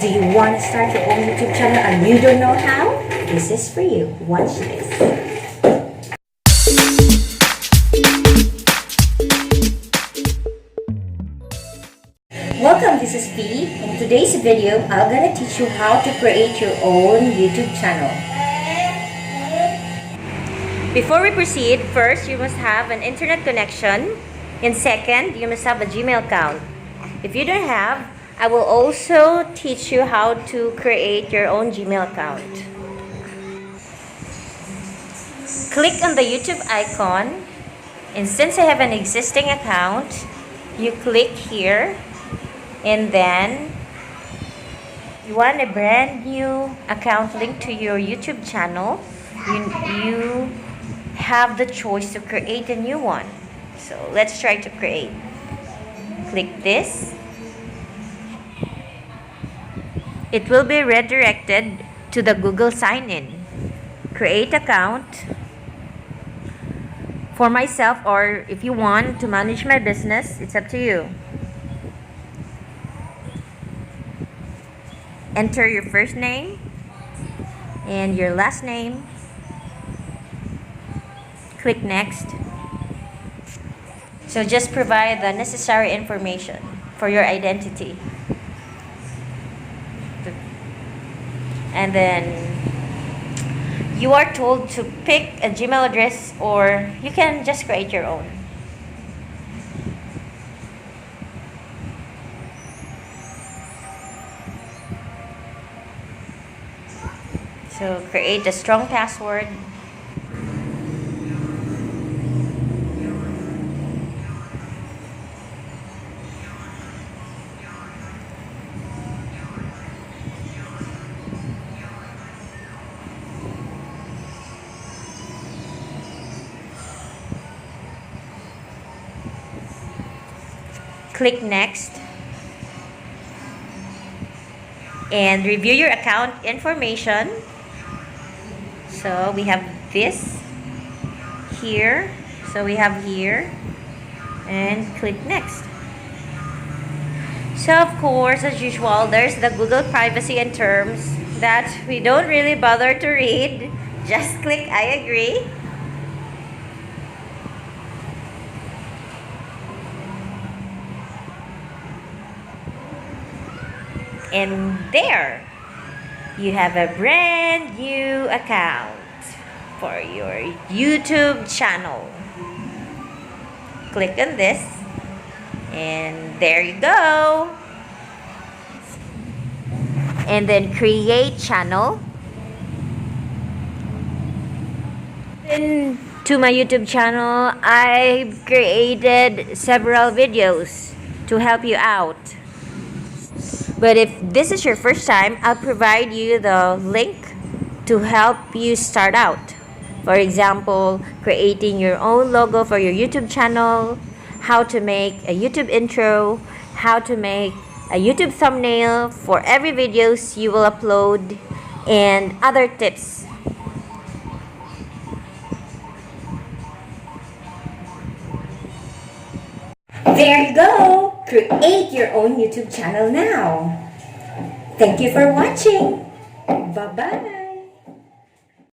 Do you want to start your own YouTube channel and you don't know how? This is for you. Watch this. Welcome, this is V. In today's video, I'm gonna teach you how to create your own YouTube channel. Before we proceed, first you must have an internet connection. And second, you must have a Gmail account. If you don't have, I will also teach you how to create your own Gmail account. Click on the YouTube icon, and since I have an existing account, you click here, and then you want a brand new account linked to your YouTube channel. You have the choice to create a new one. So let's try to create. Click this. It will be redirected to the Google sign-in. Create account. For myself, or if you want to manage my business, it's up to you. Enter your first name and your last name. Click next. So just provide the necessary information for your identity. And then you are told to pick a Gmail address, or you can just create your own. So create a strong password. Click next and review your account information. So we have this here. So we have here, and click next. So of course, as usual, there's the Google privacy and terms that we don't really bother to read. Just click I agree. And there, you have a brand new account for your YouTube channel. Click on this, and there you go. And then create channel. Then to my YouTube channel, I've created several videos to help you out. But if this is your first time, I'll provide you the link to help you start out. For example, creating your own logo for your YouTube channel, how to make a YouTube intro, how to make a YouTube thumbnail for every videos you will upload, and other tips. There you go! Create your own YouTube channel now. Thank you for watching. Bye-bye.